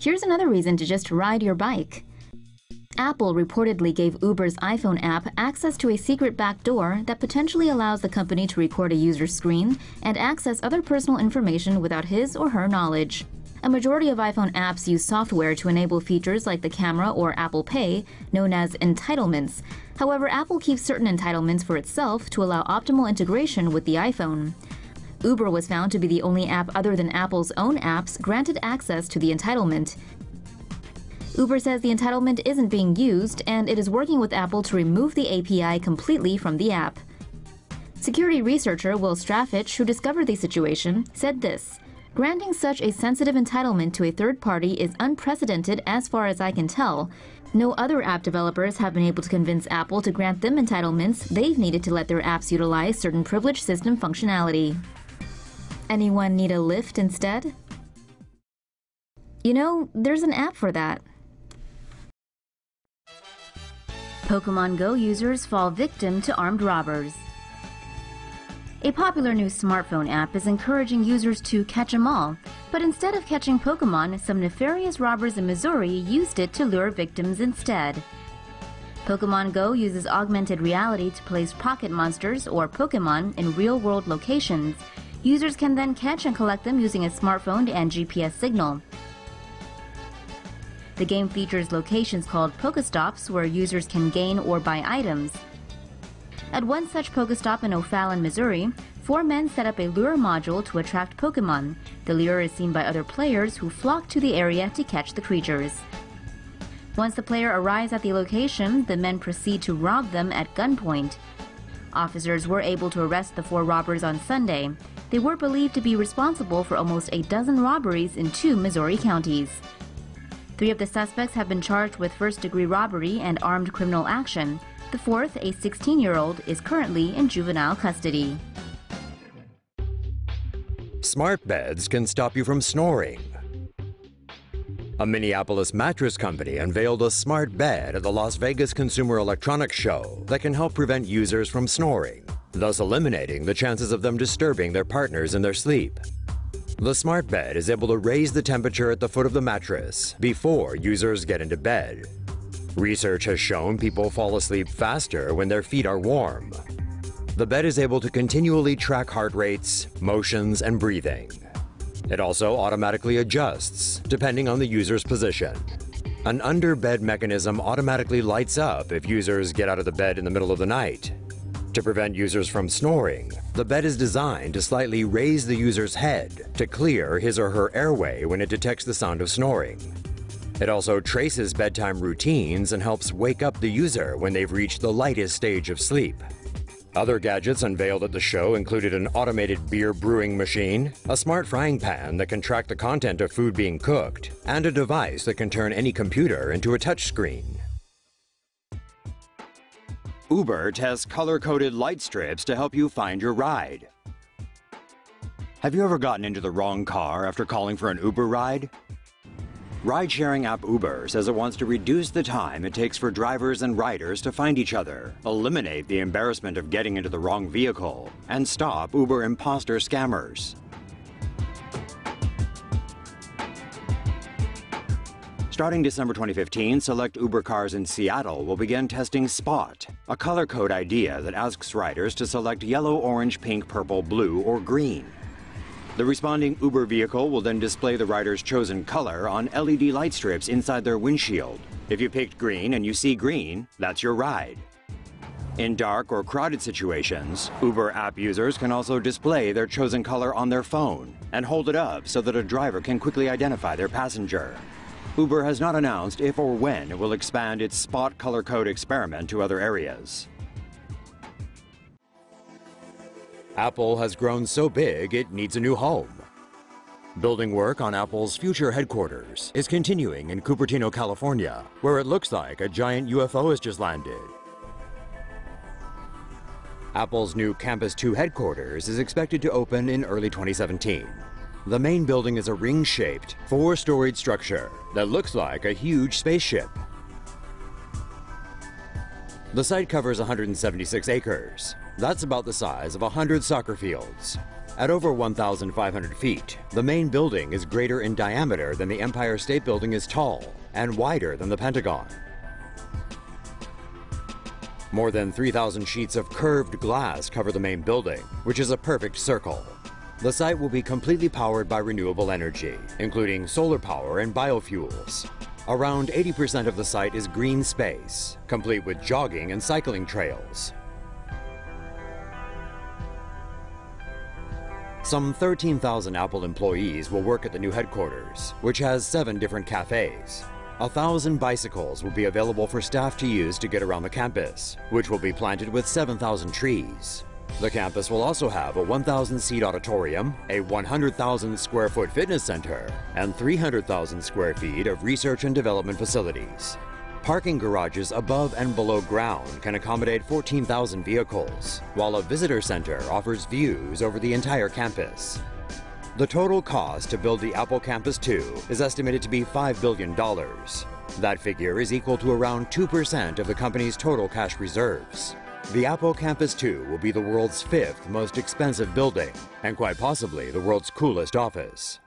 Here's another reason to just ride your bike. Apple reportedly gave Uber's iPhone app access to a secret backdoor that potentially allows the company to record a user's screen and access other personal information without his or her knowledge. A majority of iPhone apps use software to enable features like the camera or Apple Pay, known as entitlements. However, Apple keeps certain entitlements for itself to allow optimal integration with the iPhone. Uber was found to be the only app other than Apple's own apps granted access to the entitlement. Uber says the entitlement isn't being used, and it is working with Apple to remove the API completely from the app. Security researcher Will Strafach, who discovered the situation, said this: "Granting such a sensitive entitlement to a third party is unprecedented as far as I can tell. No other app developers have been able to convince Apple to grant them entitlements they've needed to let their apps utilize certain privileged system functionality." Anyone need a lift instead? You know, there's an app for that. Pokemon Go users fall victim to armed robbers. A popular new smartphone app is encouraging users to catch 'em all, but instead of catching Pokemon, some nefarious robbers in Missouri used it to lure victims instead. Pokemon Go uses augmented reality to place pocket monsters, or Pokemon, in real-world locations. Users can then catch and collect them using a smartphone and GPS signal. The game features locations called Pokestops where users can gain or buy items. At one such Pokestop in O'Fallon, Missouri, 4 men set up a lure module to attract Pokemon. The lure is seen by other players who flock to the area to catch the creatures. Once the player arrives at the location, the men proceed to rob them at gunpoint. Officers were able to arrest the 4 robbers on Sunday. They were believed to be responsible for almost a dozen robberies in 2 Missouri counties. 3 of the suspects have been charged with first-degree robbery and armed criminal action. The 4th, a 16-year-old, is currently in juvenile custody. Smart beds can stop you from snoring. A Minneapolis mattress company unveiled a smart bed at the Las Vegas Consumer Electronics Show that can help prevent users from snoring, thus eliminating the chances of them disturbing their partners in their sleep. The smart bed is able to raise the temperature at the foot of the mattress before users get into bed. Research has shown people fall asleep faster when their feet are warm. The bed is able to continually track heart rates, motions, and breathing. It also automatically adjusts depending on the user's position. An under-bed mechanism automatically lights up if users get out of the bed in the middle of the night. To prevent users from snoring, the bed is designed to slightly raise the user's head to clear his or her airway when it detects the sound of snoring. It also traces bedtime routines and helps wake up the user when they've reached the lightest stage of sleep. Other gadgets unveiled at the show included an automated beer brewing machine, a smart frying pan that can track the content of food being cooked, and a device that can turn any computer into a touchscreen. Uber tests color-coded light strips to help you find your ride. Have you ever gotten into the wrong car after calling for an Uber ride? Ride-sharing app Uber says it wants to reduce the time it takes for drivers and riders to find each other, eliminate the embarrassment of getting into the wrong vehicle, and stop Uber imposter scammers. Starting December 2015, select Uber cars in Seattle will begin testing Spot, a color code idea that asks riders to select yellow, orange, pink, purple, blue, or green. The responding Uber vehicle will then display the rider's chosen color on LED light strips inside their windshield. If you picked green and you see green, that's your ride. In dark or crowded situations, Uber app users can also display their chosen color on their phone and hold it up so that a driver can quickly identify their passenger. Uber has not announced if or when it will expand its Spot color code experiment to other areas. Apple has grown so big it needs a new home. Building work on Apple's future headquarters is continuing in Cupertino, California, where it looks like a giant UFO has just landed. Apple's new Campus 2 headquarters is expected to open in early 2017. The main building is a ring-shaped, 4-storied structure that looks like a huge spaceship. The site covers 176 acres. That's about the size of 100 soccer fields. At over 1,500 feet, the main building is greater in diameter than the Empire State Building is tall and wider than the Pentagon. More than 3,000 sheets of curved glass cover the main building, which is a perfect circle. The site will be completely powered by renewable energy, including solar power and biofuels. Around 80% of the site is green space, complete with jogging and cycling trails. Some 13,000 Apple employees will work at the new headquarters, which has 7 different cafes. 1,000 bicycles will be available for staff to use to get around the campus, which will be planted with 7,000 trees. The campus will also have a 1,000-seat auditorium, a 100,000 square foot fitness center, and 300,000 square feet of research and development facilities. Parking garages above and below ground can accommodate 14,000 vehicles, while a visitor center offers views over the entire campus. The total cost to build the Apple Campus 2 is estimated to be $5 billion. That figure is equal to around 2% of the company's total cash reserves. The Apple Campus 2 will be the world's 5th most expensive building, and quite possibly the world's coolest office.